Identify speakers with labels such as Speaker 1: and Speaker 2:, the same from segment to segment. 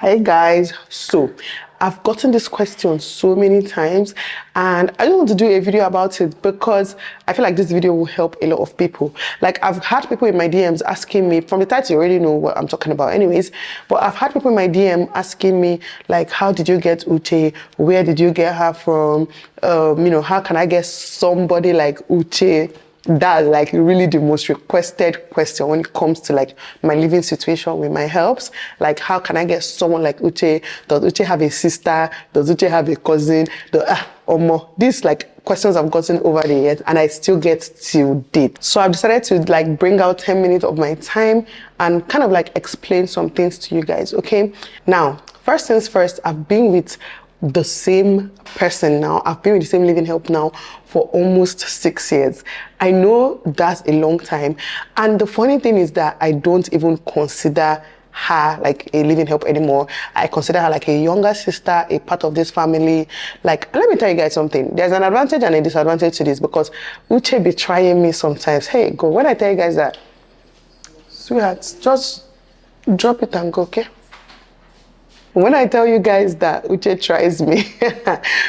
Speaker 1: Hi guys, so I've gotten this question so many times and I just want to do a video about it because I feel like this video will help a lot of people. Like I've had people in my DMs asking me, from the title you already know what I'm talking about anyways, but I've had people in my DM asking me like, how did you get Uche? Where did you get her from? How can I get somebody like Uche? That's like really the most requested question when it comes to like my living situation with my helps. Like, how can I get someone like Uche? Does Uche have a sister? Does Uche have a cousin? Or more? These like questions I've gotten over the years and I still get till date. So I've decided to like bring out 10 minutes of my time and kind of like explain some things to you guys, okay? Now, first things first, I've been with the same person now. I've been with the same living help now for almost 6 years. I know that's a long time. And the funny thing is that I don't even consider her like a living help anymore. I consider her like a younger sister, a part of this family. Like, let me tell you guys something. There's an advantage and a disadvantage to this because Uche be trying me sometimes. Hey, go, when I tell you guys that, sweetheart, just drop it and go, okay? When I tell you guys that Uche tries me,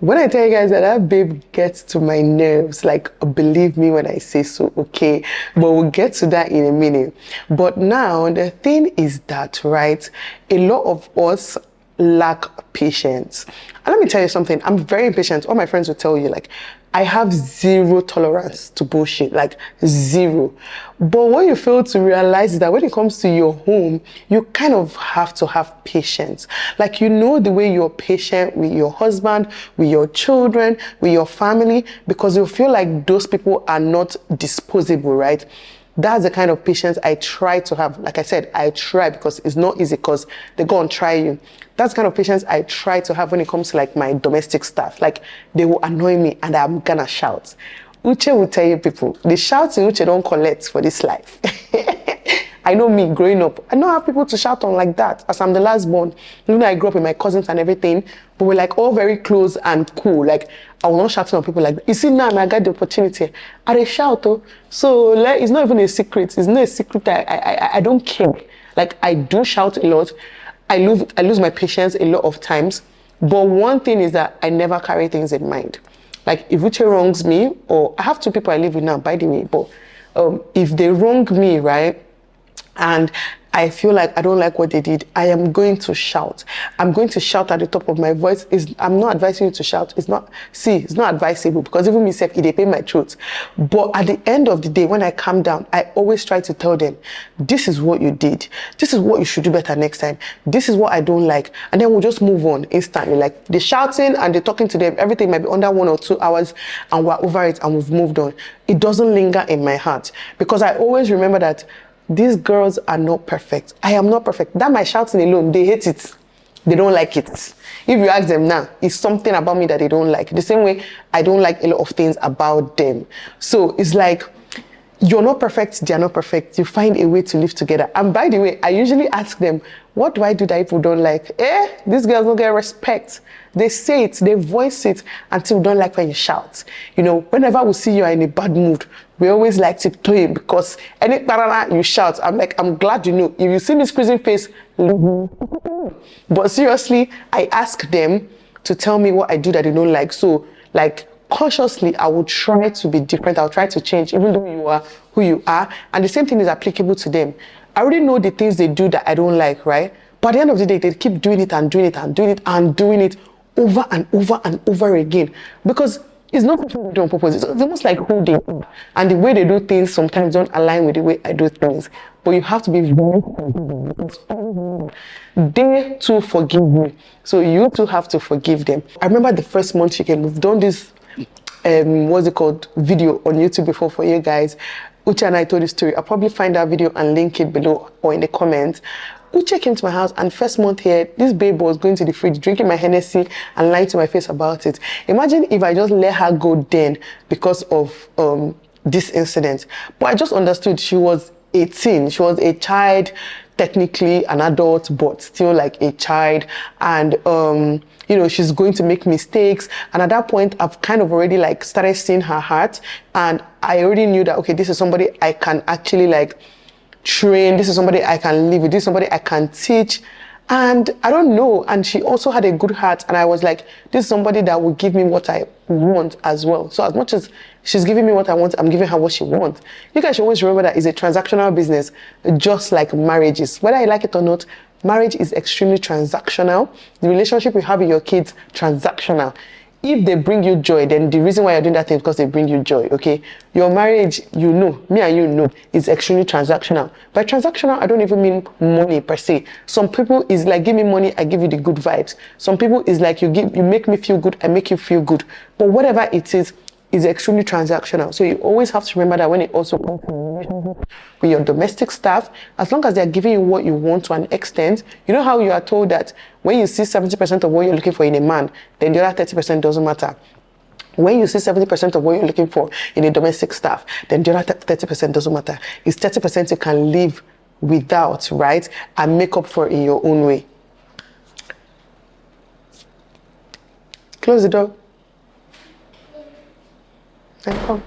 Speaker 1: when I tell you guys that that babe gets to my nerves, like believe me when I say so, okay? But we'll get to that in a minute. But now the thing is that, right, a lot of us lack patience. And let me tell you something, I'm very impatient. All my friends will tell you, like, I have zero tolerance to bullshit, like zero. But what you fail to realize is that when it comes to your home, you kind of have to have patience. Like, you know, the way you're patient with your husband, with your children, with your family, because you feel like those people are not disposable, right? That's the kind of patience I try to have. Like I said, I try because it's not easy because they go and try you. That's the kind of patience I try to have when it comes to like my domestic stuff. Like they will annoy me and I'm gonna shout. Uche will tell you people, the shouting Uche don't collect for this life. I know me growing up, I don't have people to shout on like that as I'm the last born. Even though I grew up with my cousins and everything, but we're like all very close and cool. Like I will not shout on people like that. You see now I got the opportunity. I shout oh. So like, it's not even a secret. It's not a secret. I don't care. Like I do shout a lot. I lose my patience a lot of times. But one thing is that I never carry things in mind. Like if Uche wrongs me, or I have two people I live with now, by the way, but if they wrong me, right? And I feel like I don't like what they did, I am going to shout. I'm going to shout at the top of my voice. I'm not advising you to shout. It's not advisable because even myself, they pain my throat. But at the end of the day, when I calm down, I always try to tell them, this is what you did. This is what you should do better next time. This is what I don't like. And then we'll just move on instantly. Like they're shouting and they're talking to them. Everything might be under 1 or 2 hours and we're over it and we've moved on. It doesn't linger in my heart because I always remember that these girls are not perfect. I am not perfect. That my shouting alone, they hate it. They don't like it. If you ask them now, it's something about me that they don't like. The same way I don't like a lot of things about them. So it's like, you're not perfect, they're not perfect. You find a way to live together. And by the way, I usually ask them, what do I do that people don't like? These girls don't get respect. They say it, they voice it until we don't like when you shout. You know, whenever we see you are in a bad mood, we always like tiptoeing because any parana you shout, I'm like, I'm glad you know. If you see me squeezing face, but seriously, I ask them to tell me what I do that they don't like. So like, consciously, I will try to be different. I'll try to change, even though you are who you are. And the same thing is applicable to them. I already know the things they do that I don't like, right? But at the end of the day, they keep doing it and doing it and doing it and doing it over and over and over again. Because it's not something they do on purpose. It's almost like who they are. And the way they do things sometimes don't align with the way I do things. But you have to be very forgiving because they too forgive me. So you too have to forgive them. I remember the first month she came, we've done this what's it called, video on YouTube before for you guys. Uche and I told the story. I'll probably find that video and link it below or in the comments. Uche came to my house and first month here, this babe was going to the fridge, drinking my Hennessy and lying to my face about it. Imagine if I just let her go then because of this incident. But I just understood she was 18. She was a child, technically an adult, but still like a child. And she's going to make mistakes. And at that point, I've kind of already like started seeing her heart. And I already knew that, okay, this is somebody I can actually like train. This is somebody I can live with. This is somebody I can teach. And I don't know. And she also had a good heart. And I was like, this is somebody that will give me what I want as well. So as much as she's giving me what I want, I'm giving her what she wants. You guys should always remember that it's a transactional business, just like marriage is. Whether you like it or not, marriage is extremely transactional. The relationship you have with your kids, transactional. If they bring you joy, then the reason why you're doing that thing is because they bring you joy, okay? Your marriage, you know, me and you know, is extremely transactional. By transactional, I don't even mean money per se. Some people is like, give me money, I give you the good vibes. Some people is like, you make me feel good, I make you feel good. But whatever it is extremely transactional. So you always have to remember that when it also comes to relationship with your domestic staff, as long as they're giving you what you want to an extent, you know how you are told that when you see 70% of what you're looking for in a man, then the other 30% doesn't matter. When you see 70% of what you're looking for in a domestic staff, then the other 30% doesn't matter. It's 30% you can live without, right? And make up for it in your own way. Close the door. And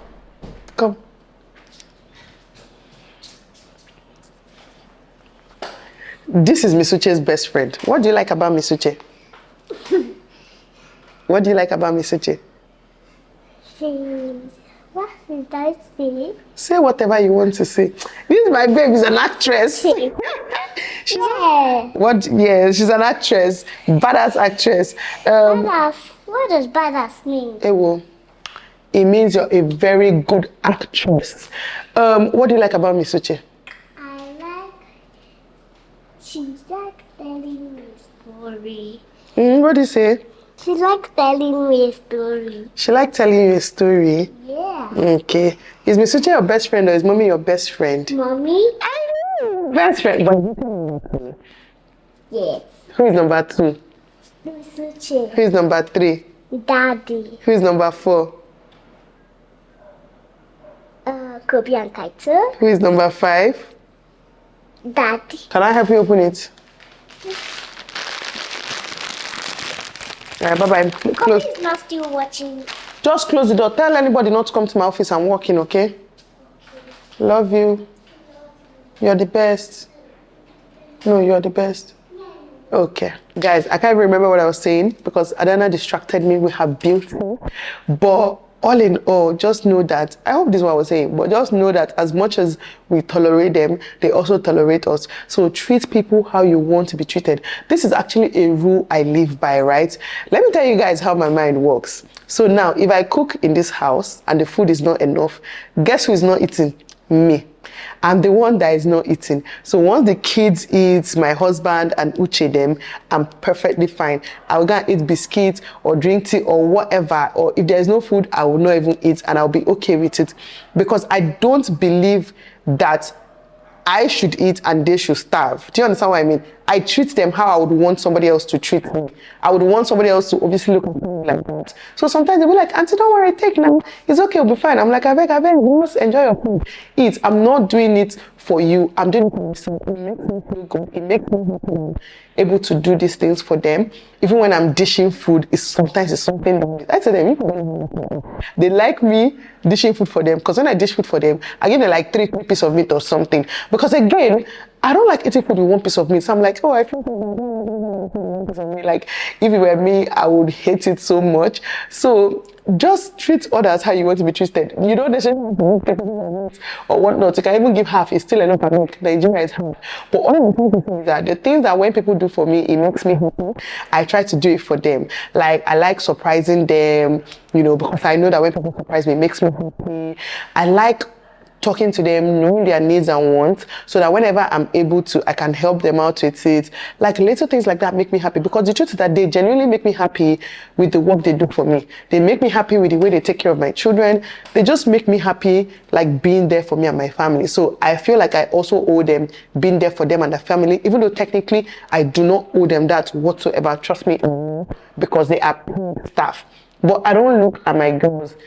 Speaker 1: come. This is Miss Uche's best friend. What do you like about Miss Uche? What do you like about Miss Uche?
Speaker 2: What did I say?
Speaker 1: Say whatever you want to say. This is my baby, she's an actress. She's she's an actress, badass actress.
Speaker 2: Badass. What does badass mean?
Speaker 1: Ewo. It means you're a very good actress. What do you like about Miss Uche?
Speaker 2: She's like telling me a story.
Speaker 1: What do you say?
Speaker 2: She like telling me a story.
Speaker 1: She like telling you a story?
Speaker 2: Yeah.
Speaker 1: Okay. Is Miss Uche your best friend or is Mommy your best friend?
Speaker 2: Mommy?
Speaker 1: I know. Best friend. But
Speaker 2: yes.
Speaker 1: Who is number 2?
Speaker 2: Miss Uche.
Speaker 1: Who is number 3?
Speaker 2: Daddy.
Speaker 1: Who is number 4?
Speaker 2: Kobe and Kaito.
Speaker 1: Who is number 5?
Speaker 2: Daddy.
Speaker 1: Can I help you open it? Alright, bye-bye. Close.
Speaker 2: Kobe is not still watching.
Speaker 1: Just close the door. Tell anybody not to come to my office. I'm working, okay? Love you. You're the best. No, you're the best. Okay. Guys, I can't remember what I was saying because Adana distracted me with her beauty. But all in all, just know that, I hope this is what I was saying, but just know that as much as we tolerate them, they also tolerate us. So treat people how you want to be treated. This is actually a rule I live by, right? Let me tell you guys how my mind works. So now, if I cook in this house and the food is not enough, guess who is not eating? Me. I'm the one that is not eating. So once the kids eat, my husband and Uche them, I'm perfectly fine. I'll go and eat biscuits or drink tea or whatever. Or if there's no food, I will not even eat and I'll be okay with it. Because I don't believe that I should eat and they should starve. Do you understand what I mean? I treat them how I would want somebody else to treat me. I would want somebody else to obviously look at me like that. So sometimes they'll be like, Auntie, don't worry, take now. It's okay, we'll be fine. I'm like, I beg, you must enjoy your food. Eat. I'm not doing it for you. I'm doing it for myself. It makes me feel good. It makes me happy, able to do these things for them. Even when I'm dishing food, sometimes it's something I tell them, they like me dishing food for them. Because when I dish food for them, I give them like 3 pieces of meat or something. Because again, I don't like eating food with 1 piece of meat. So I'm like, oh, I feel like if it were me, I would hate it so much. So just treat others how you want to be treated. You don't necessarily or whatnot. You can even give half. It's still enough. Nigeria is half. But all I'm trying to say is that the things that when people do for me, it makes me happy. I try to do it for them. Like I like surprising them, you know, because I know that when people surprise me, it makes me happy. I like talking to them, knowing their needs and wants, so that whenever I'm able to, I can help them out with it. Like little things like that make me happy, because the truth is that they genuinely make me happy with the work they do for me. They make me happy with the way they take care of my children. They just make me happy, like being there for me and my family. So I feel like I also owe them being there for them and their family, even though technically I do not owe them that whatsoever. Trust me, because they are paid staff. But I don't look at my girls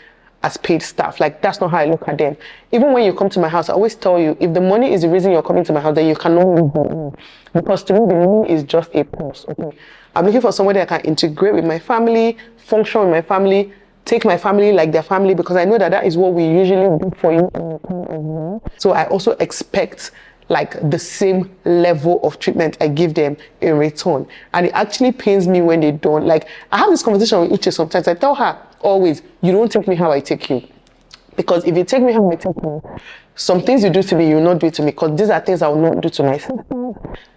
Speaker 1: as paid staff. Like, that's not how I look at them. Even when you come to my house, I always tell you, if the money is the reason you're coming to my house, then you cannot leave me. Because to me, the money is just a plus. Okay? I'm looking for somebody that can integrate with my family, function with my family, take my family like their family, because I know that that is what we usually do for you. So I also expect like the same level of treatment I give them in return. And it actually pains me when they don't. Like, I have this conversation with Uche sometimes. I tell her always, you don't take me how I take you. Because if you take me how I take you, some things you do to me, you will not do it to me. Because these are things I will not do to my sister.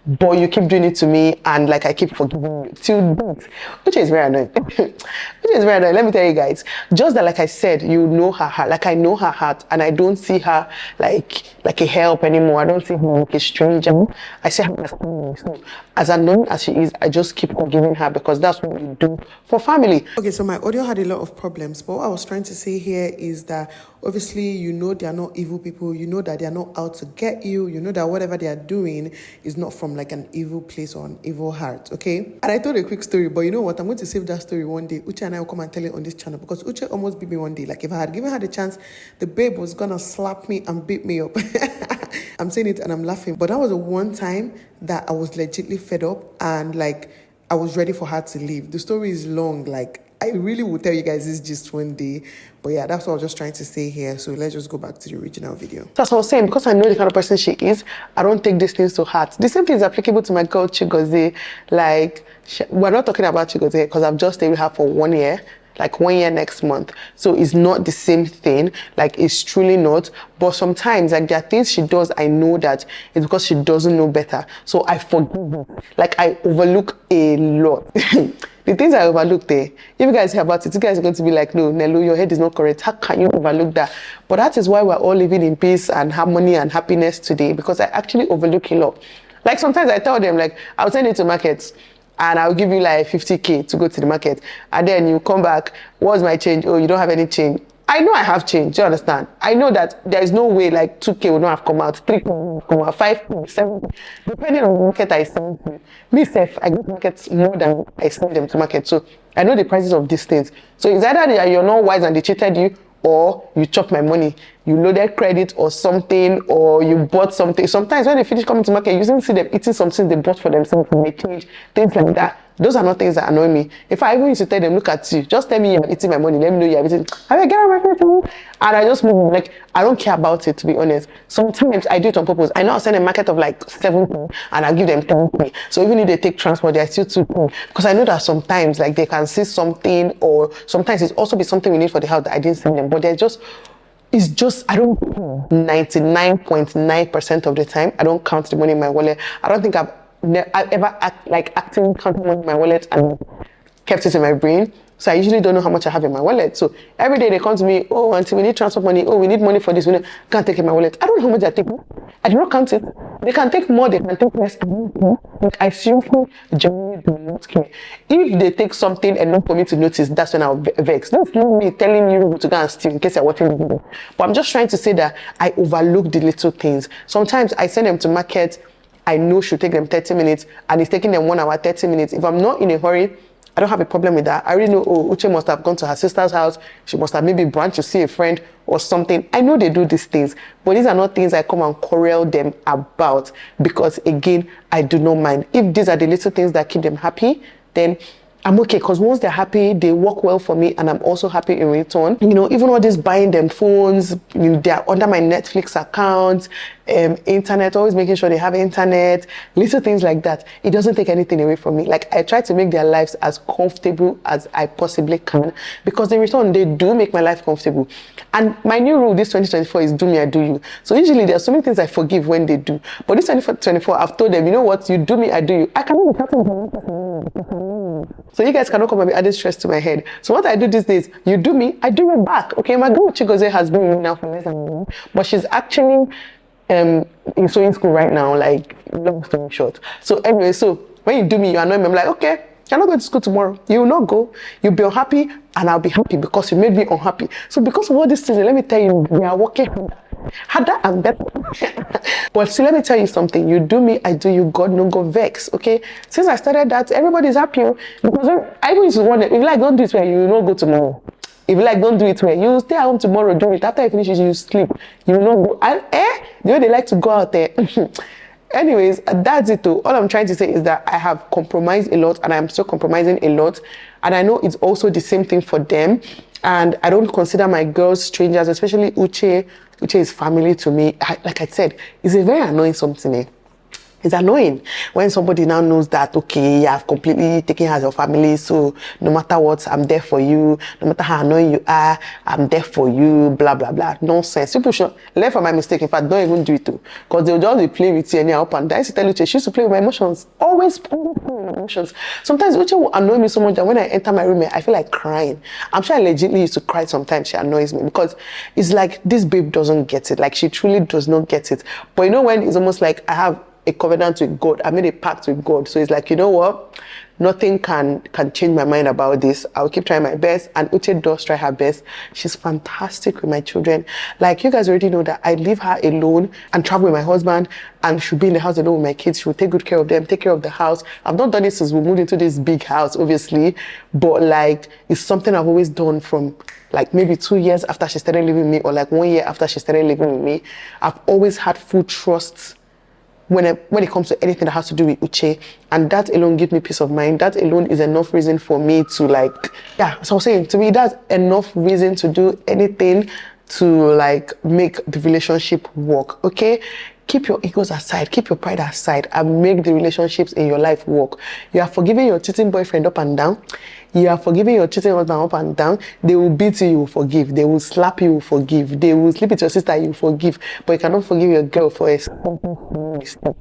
Speaker 1: But you keep doing it to me, and like I keep forgiving you till death. Which is very annoying. Which is very annoying. Let me tell you guys. Just that, like I said, you know her heart. Like I know her heart, and I don't see her like a help anymore. I don't see her like a stranger. I see her as family. So, as annoying as she is, I just keep forgiving her because that's what we do for family. Okay, so my audio had a lot of problems, but what I was trying to say here is that obviously you know they are not evil people. You know that they are not out to get you. You know that whatever they are doing is not from like an evil place or an evil heart, okay? And I told a quick story, but you know what? I'm going to save that story one day. Uche and I will come and tell it on this channel because Uche almost beat me one day. Like if I had given her the chance, the babe was gonna slap me and beat me up. I'm saying it and I'm laughing, but that was the one time that I was legitimately fed up and like I was ready for her to leave. The story is long, like I really will tell you guys this just one day. But yeah, that's what I was just trying to say here. So let's just go back to the original video. That's what I was saying. Because I know the kind of person she is, I don't take these things to heart. The same thing is applicable to my girl Chigozie. Like, we're not talking about Chigozie because I've just stayed with her for 1 year. Like 1 year next month. So it's not the same thing. Like it's truly not. But sometimes like there are things she does, I know that it's because she doesn't know better. So I forgive her. Like I overlook a lot. The things I overlooked there, if you guys hear about it, you guys are going to be like, no, Nelo, your head is not correct. How can you overlook that? But that is why we're all living in peace and harmony and happiness today, because I actually overlook a lot. Like sometimes I tell them, like, I'll send you to markets and I'll give you like 50K to go to the market. And then you come back, what's my change? Oh, you don't have any change. I know I have change, do you understand? I know that there is no way like 2K will not have come out, 3K will come out, 5K, 7K, depending on the market I send to. Me, self, I go to markets more than I send them to market. So I know the prices of these things. So it's either that you're not wise and they cheated you, or you chop my money. You loaded credit or something, or you bought something. Sometimes when they finish coming to market, you usually see them eating something they bought for themselves and they change, things like that. Those are not things that annoy me. If I even used to tell them, look at you, just tell me you're eating my money, let me know you're eating. I mean, get out of my face, and I just move. Like, I don't care about it, to be honest. Sometimes I do it on purpose. I know I'll send a market of like 7K and I'll give them 10K. So even if they take transport, they're still 2K. Because I know that sometimes like they can see something, or sometimes it's also be something we need for the house that I didn't send them. But they're just, it's just, I don't, 99.9% of the time, I don't count the money in my wallet. I don't think I've ever actively counted money in my wallet and kept it in my brain. So I usually don't know how much I have in my wallet. So every day they come to me, oh, auntie, we need transport money. Oh, we need money for this. We can't take it in my wallet. I don't know how much I take. I do not count it. They can take more, they can take less. Like, I seriously genuinely do not care. If they take something and not for me to notice, that's when I'll vex. That's not me telling you to go and steal in case you're watching the video. But I'm just trying to say that I overlook the little things. Sometimes I send them to market. I know should take them 30 minutes and it's taking them 1 hour, 30 minutes. If I'm not in a hurry, I don't have a problem with that. I already know, oh, Uche must have gone to her sister's house. She must have maybe brunch to see a friend or something. I know they do these things, but these are not things I come and quarrel them about because, again, I do not mind. If these are the little things that keep them happy, then I'm okay, because once they're happy, they work well for me and I'm also happy in return. You know, even all this buying them phones, you know, they're under my Netflix account, internet, always making sure they have internet, little things like that. It doesn't take anything away from me. Like, I try to make their lives as comfortable as I possibly can, because in return, they do make my life comfortable. And my new rule this 2024 is do me, I do you. So usually there are so many things I forgive when they do. But this 2024, I've told them, you know what, you do me, I do you. I cannot be talking to. So you guys cannot come and be adding stress to my head. So what I do these days, you do me, I do you back. Okay, my girl Chigozie has been with me now for less than a year, but she's actually in sewing school right now, like, long story short. So anyway, so when you do me, you annoy me, I'm like, okay, you're not going to school tomorrow. You will not go. You'll be unhappy and I'll be happy because you made me unhappy. So because of all these things, let me tell you, we are working harder and better. But see, let me tell you something. You do me, I do you. God no go vex. Okay. Since I started that, everybody's happy. Because I even used to wonder, if you like, don't do it where you will not go tomorrow. If you like, don't do it where you stay at home tomorrow, do it. After you finish it, you sleep. You will not go. And the way they like to go out there. Anyways, that's it though. All I'm trying to say is that I have compromised a lot and I'm still compromising a lot. And I know it's also the same thing for them. And I don't consider my girls strangers, especially Uche. Uche is family to me. Like I said, it's a very annoying something. It's annoying when somebody now knows that, okay, you have completely taken her as your family, so no matter what, I'm there for you. No matter how annoying you are, I'm there for you, blah, blah, blah. Nonsense. People should learn from my mistake. In fact, don't even do it too. Because they'll just be playing with you and you're up and down. I used to tell Uche, she used to play with my emotions. Always play with my emotions. Sometimes Uche will annoy me so much that when I enter my room, I feel like crying. I'm sure I legitimately used to cry sometimes. She annoys me because it's like this babe doesn't get it. Like she truly does not get it. But you know when it's almost like I have a covenant with God. I made a pact with God. So it's like, you know what? Nothing can change my mind about this. I'll keep trying my best. And Uche does try her best. She's fantastic with my children. Like you guys already know that I leave her alone and travel with my husband and she'll be in the house alone with my kids. She will take good care of them, take care of the house. I've not done it since we moved into this big house, obviously. But like, it's something I've always done from like maybe 2 years after she started living with me or like 1 year after she started living with me. I've always had full trust when it comes to anything that has to do with Uche, and that alone gives me peace of mind. That alone is enough reason for me to like, yeah, so I was saying, to me, that's enough reason to do anything to like make the relationship work, okay? Keep your egos aside, keep your pride aside, and make the relationships in your life work. You are forgiving your cheating boyfriend up and down. You are forgiving your cheating husband up and down. They will beat you, you will forgive. They will slap you, you will forgive. They will sleep with your sister, you will forgive. But you cannot forgive your girl for a simple mistake.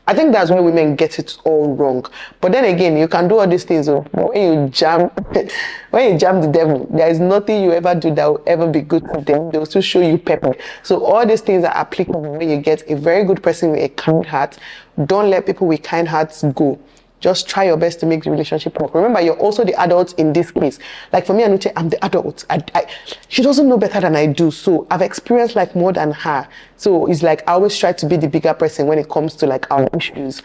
Speaker 1: I think that's where women get it all wrong. But then again, you can do all these things. But when you jam the devil, there is nothing you ever do that will ever be good to them. They will still show you pepper. So all these things are applicable when you get a very good person with a kind heart. Don't let people with kind hearts go. Just try your best to make the relationship work. Remember, you're also the adult in this case. Like for me and Uche, I'm the adult. She doesn't know better than I do. So I've experienced like more than her. So it's like I always try to be the bigger person when it comes to like our issues.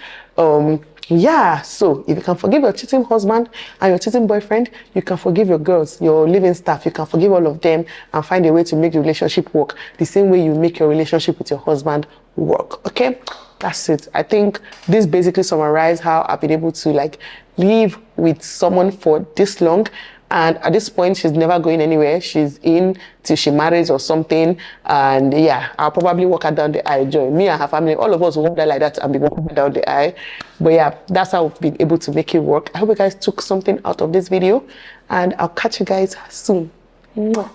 Speaker 1: Yeah, so if you can forgive your cheating husband and your cheating boyfriend, you can forgive your girls, your living staff, you can forgive all of them and find a way to make the relationship work the same way you make your relationship with your husband work, okay? That's it. I think this basically summarizes how I've been able to like live with someone for this long. And at this point, she's never going anywhere. She's in till she marries or something. And yeah, I'll probably walk her down the aisle. Joy, me and her family, all of us will walk there like that and be walking down the aisle. But yeah, that's how we've been able to make it work. I hope you guys took something out of this video. And I'll catch you guys soon. Mwah.